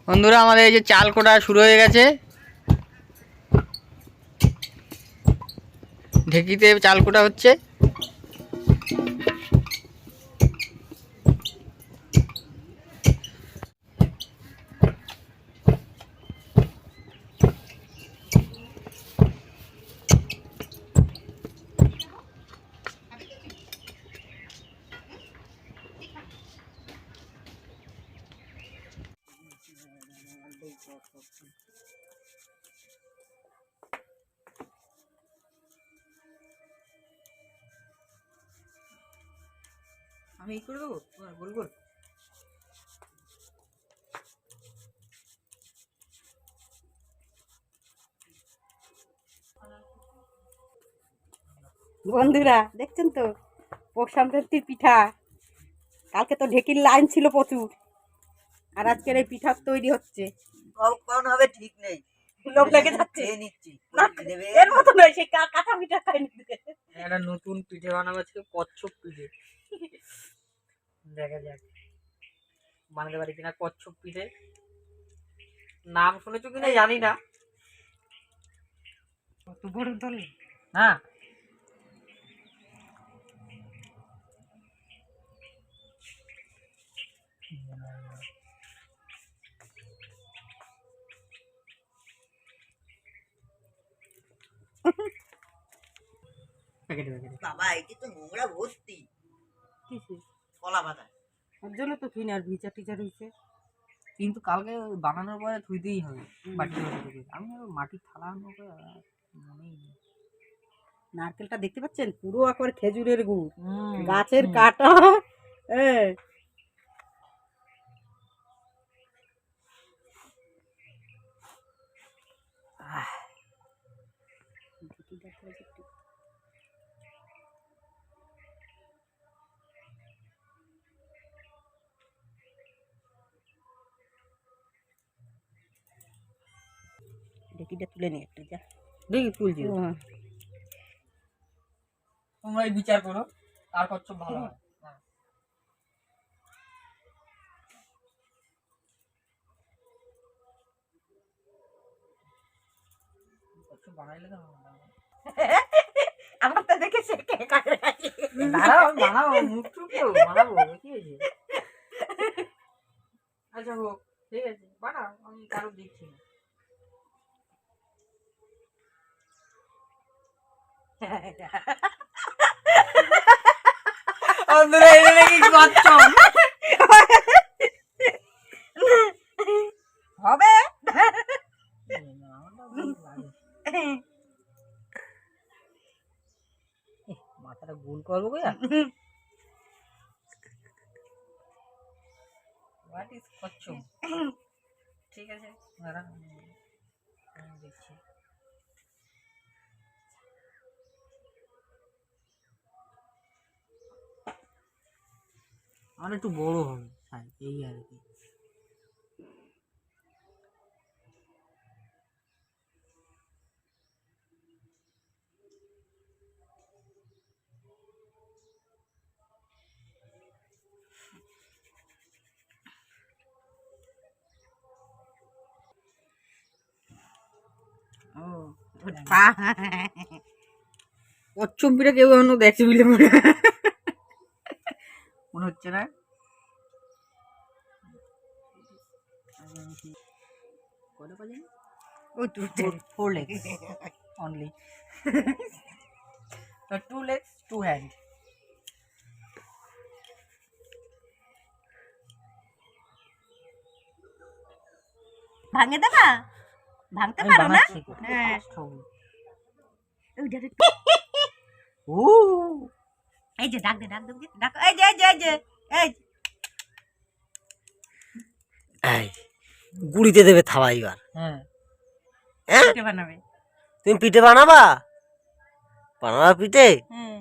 বন্ধুরা, আমাদের এই যে চাল কোটা শুরু হয়ে গেছে। ঢেকিতে চাল কোটা হচ্ছে। আমি করে দেবো তোমার গোল গোল। বন্ধুরা দেখছেন তো পৌষ সংক্রান্তির পিঠা। কালকে তো ঢেকির লাইন ছিল প্রচুর, আর আজকের এই পিঠা তৈরি হচ্ছে। কখন হবে ঠিক নেই, লোভ লেগে যাচ্ছে। নিচ্ছি এর মতো নয়, সেই কাঁচা পিঠা খাই নিতে। একটা নতুন পিঠে বানাবো আজকে, কচ্ছপ পিঠে। দেখা যাক বানাতে পারি কিনা কচ্ছপ পিঠে। নাম শুনেছো কিনা জানি না। বড় দল হ্যাঁ, বাবা এটি তো নোংরা ভর্তি। কলা পাতা ওর জন্য তো কিনে আর ভিজা টিজা রয়েছে। কিন্তু কালকে বানানোর পরে ধুইতেই হবে বাটি থেকে। আমি মাটির থালা আনবো, মনেই নেই। নারকেলটা দেখতে পাচ্ছেন, পুরো একবার খেজুরের গুড়, গাছের কাটা। হ্যাঁ, ঢেকিটা তুলে নে একটা, যা দেখি তুলছি। তোমরাই বিচার করো কার কচ্ছপ ভালো হয়। কচ্ছপ বানাইলে তো আমার তো দেখে সে দাঁড়াও, বানাবো, মুখ টুক তো বানাবো, কি হয়েছে? আচ্ছা হোক, ঠিক আছে বানাও, আমি কারো দিচ্ছি না। হবে মাথাটা গোল করবো গো। হোয়াট ইজ কচ্ছপ? ঠিক আছে দাঁড়া, আমি দেখছি। আমার একটু বড় হবে এই আর কি। কচ্ছপ পিঠা কেউ এখনো দেখছে বলে মনে হচ্ছে না। Four legs only. 2 legs, 2 hands. ভাঙে দেবা, ভাঙতে পারো না? হ্যাঁ, এই যে ডাক দে, ডাক দে, ডাক, এই যে এই যে এই যে এই গুড়িতে দেবে থাবা এবার। হ্যাঁ হ্যাঁ পিঠে বানাবে। তুমি পিঠে বানাবা পিঠে? হ্যাঁ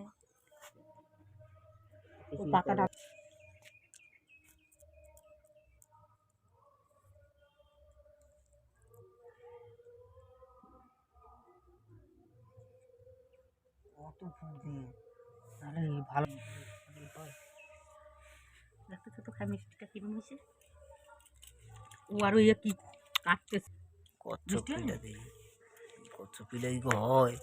ও পাতাটা কত ফুল দিয়ে তাহলে ভালো হয়। দেখতে ছোট খাই মিষ্টিটা কিরম হয়েছে। ও আর ওই কি কাটতেছে। কচ্ছপ পিঠা দেখি, কচ্ছপ পিঠা কি হয়?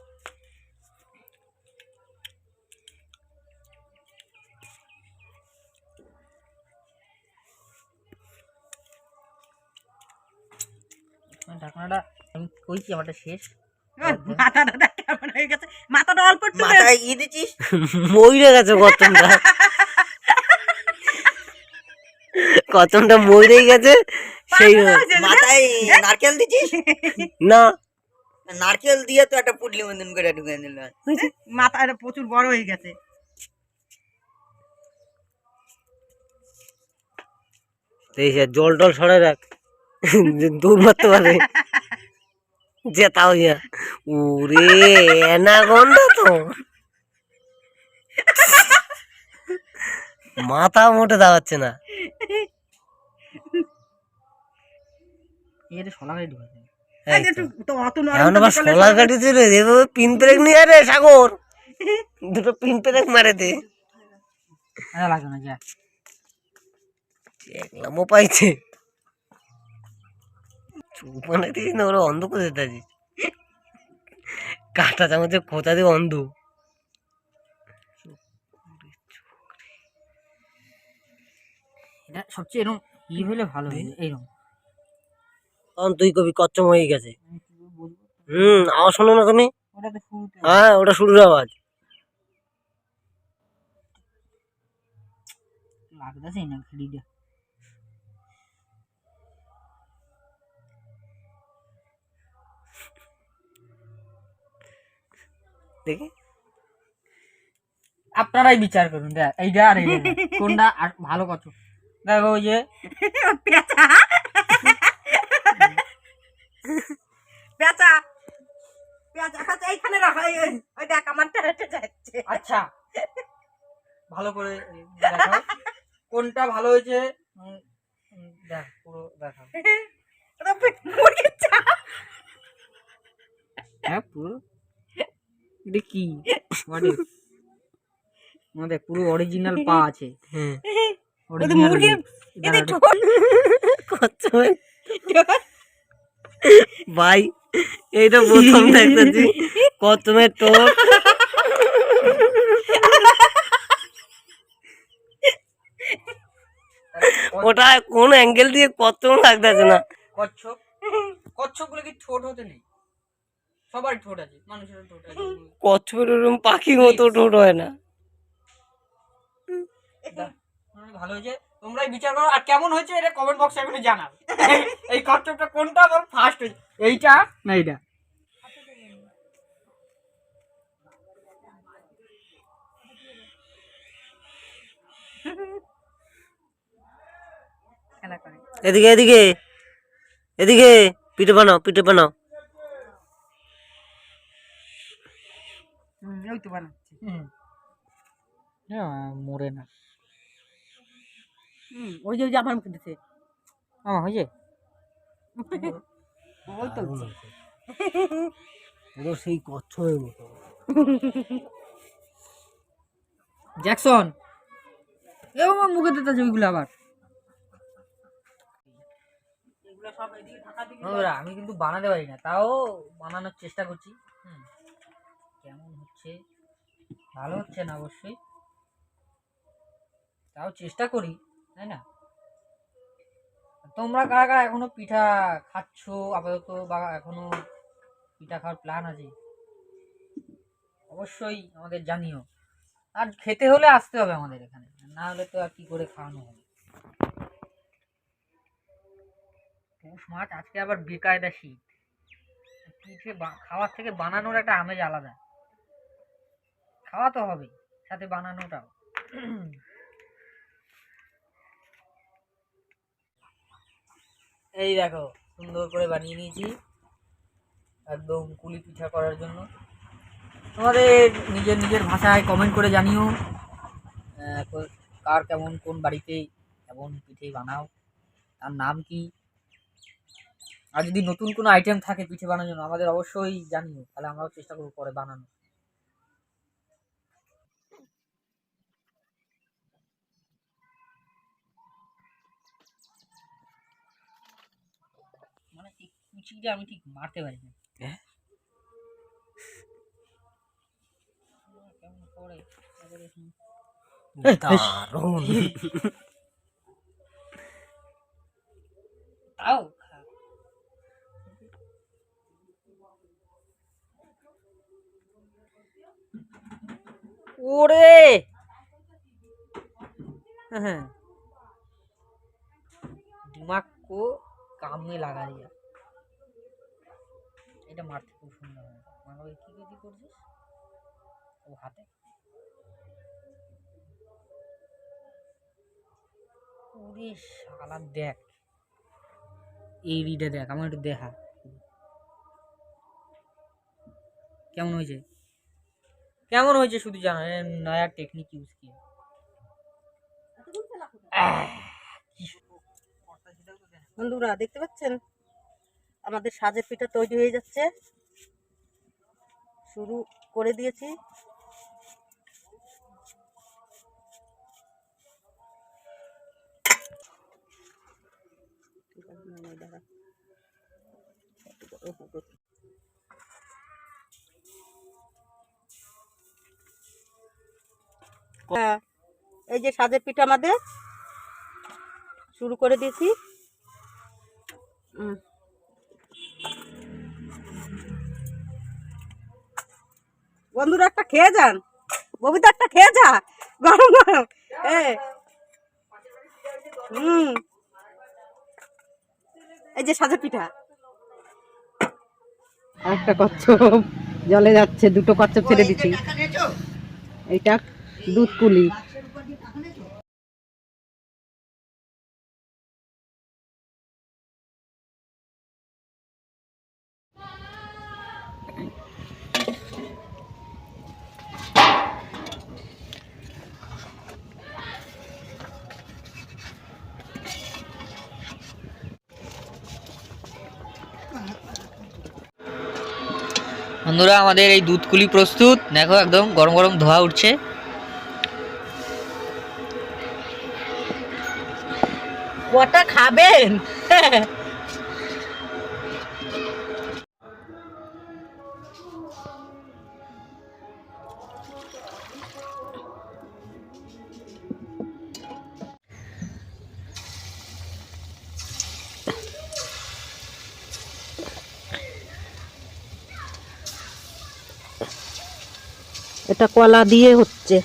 ঢাকনাটা আমি কইছি আমারটা শেষ। মাথাটা দেখ কেমন হয়ে গেছে, মাথাটা অল্প একটু দে। মাথায় ই দিছিস মইরে গেছে কচ্ছপটা, কচ্ছপটা মইরেই গেছে সেই মাথায় নারকেল দিছিস? না নারকেল দিয়ে তো একটা পুটলি মতন করে ঢুকে দিল। মাথাটা প্রচুর বড় হয়ে গেছে। এই যে জল টল সরাই রাখ, দৌড় মারতে পারবে জেতা হইয়া। ওরে অ্যানাকোন্ডা তো, মাথা মোটে দাঁড়াচ্ছে না। এটা শলা গাড়ি ঢুকেছে। এই তো। একটু তো অত নরম এখন তো আবার করলে সোলার গাড়ি চলে এভাবে পিন ব্রেক নিয়ে রে সাগর, দুটো পিন ব্রেক মারে দে। লাগবে না যা। একলামও পাইছে চুপ মানে দিস না, ওরা অন্ধ করে দিতে কাঁটা চামচে খোঁচা দিয়ে অন্ধ। এটা সবচেয়ে এরকম ই হলে ভালো হবে এইরকম। তখন তুই কবি কচ্ছম হয়ে গেছে। আমি কি করে বলবো? আওয়াজ শোনো না তুমি? ওটা তো শুরুতে হ্যাঁ ওটা শুরুর আওয়াজ। লাগতেছেই না ঘড়িটা। দেখি আপনারাই বিচার করুন, দেখ এইটা আর এইটা দেখ, কোনটা আর ভালো কত। দেখো ওই যে পেঁচা পেঁচা পেঁচা পেঁচা এইখানে রাখা। ওই দেখ আমারটা হেঁটে যাচ্ছে। আচ্ছা ভালো করে দেখাও কোনটা ভালো হয়েছে। দেখ পুরো দেখাও। ওটা মুরগির চা। হ্যাঁ পুরো এটা কি দেখ পুরো অরিজিনাল পা আছে। হ্যাঁ ওটা মুরগির এদের ঠোঁট। কচ্ছপের ভাই এইটা প্রথম দেখতেছি কচ্ছপের ঠোঁট। ওটা কোন অ্যাঙ্গেল দিয়ে কচ্ছপ লাগতেছে না। কচ্ছপ কচ্ছপ গুলো কি ঠোঁট হতে নেই? সবার ঠোঁট আছে, মানুষের ঠোঁট আছে। কচ্ছপের ওরকম পাখির মতো ঠোঁট হয় না। ভালো হয়েছে, তোমরাই বিচার করো আর কেমন হয়েছে এটা কমেন্ট বক্সে একটু জানাও। এই কচ্ছপটা কোনটা আমার ফার্স্ট হয়েছে, এইটা না এইটা? খেলা করে। এদিকে এদিকে এদিকে পিঠে বানাও পিঠে বানাও। ওই তো বানাচ্ছে। মরে না। ওই যে আমার মুখে দিচ্ছে। আমার হয়েছে ওই তো পুরো সেই কচ্ছপের মতো। জ্যাকসন এও আমার মুখে দিতে আছে ওইগুলো আবার। বন্ধুরা, আমি কিন্তু বানাতে পারি না, তাও বানানোর চেষ্টা করছি। কেমন হচ্ছে, ভালো হচ্ছে না অবশ্যই, তাও চেষ্টা করি, তাই না? তোমরা কারা কারা এখনো পিঠা খাচ্ছ আপাতত, বা এখনো পিঠা খাওয়ার প্ল্যান আছে, অবশ্যই আমাদের জানিও। আর খেতে হলে আসতে হবে আমাদের এখানে, না হলে তো আর কি করে খাওয়ানো হবে। পৌষ মাছ, আজকে আবার বেকায়দা শীত, পিঠে খাওয়ার থেকে বানানোর একটা আমেজ আলাদা। খাওয়া তো হবে, সাথে বানানোটাও। এই দেখো সুন্দর করে বানিয়ে নিয়েছি একদম কুলি পিঠা করার জন্য। তোমাদের নিজের নিজের ভাষায় কমেন্ট করে জানিও কার কেমন, কোন বাড়িতে কেমন পিঠে বানাও, তার নাম কি। আর যদি নতুন কোনো আইটেম থাকে পিঠে বানানোর জন্য আমাদের অবশ্যই জানিও, তাহলে আমরাও চেষ্টা করবো পরে বানানো। মানে এই কুচিটা আমি ঠিক মারতে পারি না। কেমন করে দারুণ। তাও ওরে হ্যাঁ दिमाग को काम में लगा दिया। এটা মারতে খুব সুন্দর হয়। মানে কি কি করছিস ও হাতে? ওরে শালা দেখ এই রিডে দেখ, আমার একটু দেখা কেমন হয়েছে, কেমন হয়েছে শুধু জানা নয়া টেকনিক ইউজ কিয়া। বন্ধুরা দেখতে পাচ্ছেন আমাদের সাজের পিঠা তৈরি হয়ে যাচ্ছে, শুরু করে দিয়েছি। হ্যাঁ এই যে সাজের পিঠা আমাদের শুরু করে দিয়েছি। বন্ধুরা একটা খেয়ে যান, ববিতা একটা খেয়ে যা, গরম গরম। এই যে সাজের পিঠা, একটা কচ্ছপ জলে যাচ্ছে, দুটো কচ্ছপ ছেড়ে দিচ্ছি। এইটা দুধ কুলি। বন্ধুরা আমাদের এই দুধ কুলি প্রস্তুত, দেখো একদম গরম গরম ধোয়া উঠছে। কটা খাবেন? এটা কলা দিয়ে হচ্ছে।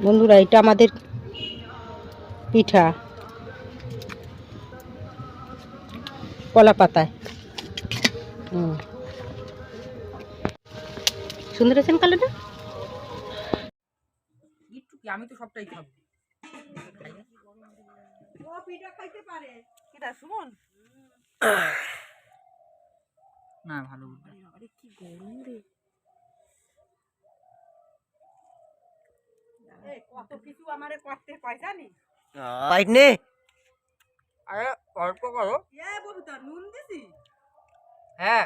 বন্ধুরা এটা আমাদের পিঠা কলা পাতায়। সুন্দর আছেন কালারটা? একটু কি আমি তো সবটাই খাবো। ও পিঠা খাইতে পারে কিটা শুন না ভালো বুঝা। আরে কি গরম রে, এই কত কিছু আমারে করতে কয় জানি। বাইট নে। আরে অল্প করো। এ ববিতা নুন দিছি? হ্যাঁ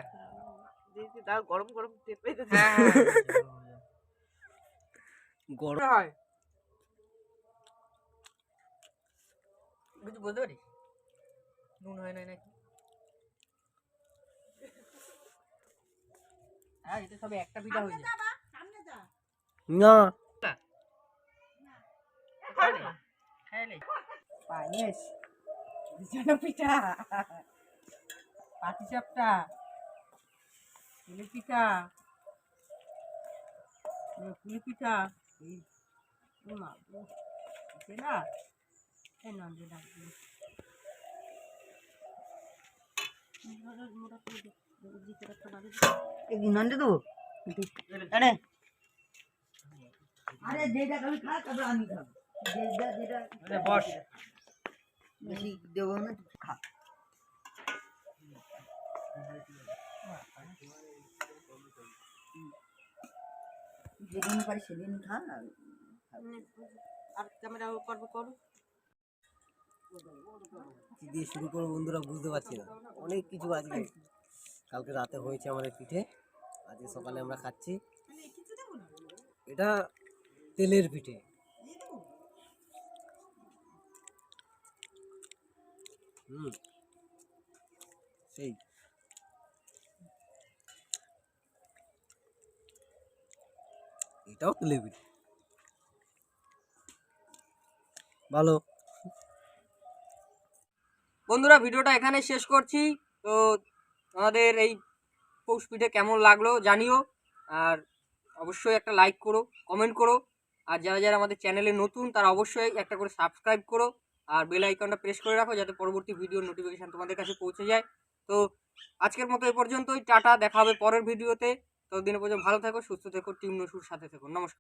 দিছি, দাও গরম গরম টেপে দিছি। হ্যাঁ গরম হয় কিছু বলতে পারিস? নুন হয় নাই নাকি? হ্যাঁ এটা সবে একটা পিঠা হয়ে যায়। সামনে যা না খাইলে পায়েস বিছানা পিঠা, পাটি চাপটা, পুলি পিঠা, পুলি পিঠা। না এই নন্দে ডাকবি নন্দে দেবো আরে আরে যেটা খাবি খা তারপর আমি খাবো যেটা বস বেশি দেবো না তুই খা যেদিন পারি সেদিন খা আর ক্যামেরা করবো করো কি দিয়ে শুরু করবো বন্ধুরা বুঝতে পারছি না, অনেক কিছু আজকে কালকে রাতে হয়েছে আমাদের পিঠে, আজকে সকালে আমরা খাচ্ছি। এটা তেলের পিঠে, সেই এটাও তেলের পিঠে, ভালো। বন্ধুরা ভিডিওটা এখানে শেষ করছি। তো আমাদের এই পৌষ পিঠে কেমন লাগলো জানিও, আর অবশ্যই একটা লাইক করো, কমেন্ট করো, আর যারা যারা আমাদের চ্যানেলে নতুন তারা অবশ্যই একটা করে সাবস্ক্রাইব করো আর বেল আইকনটা প্রেস করে রাখো যাতে পরবর্তী ভিডিওর নোটিফিকেশান তোমাদের কাছে পৌঁছে যায়। তো আজকের মতো এই পর্যন্তই, টাটা, দেখা হবে পরের ভিডিওতে। ততদিনের পর্যন্ত ভালো থেকো, সুস্থ থেকো, টিম নসুর সাথে থেকো। নমস্কার।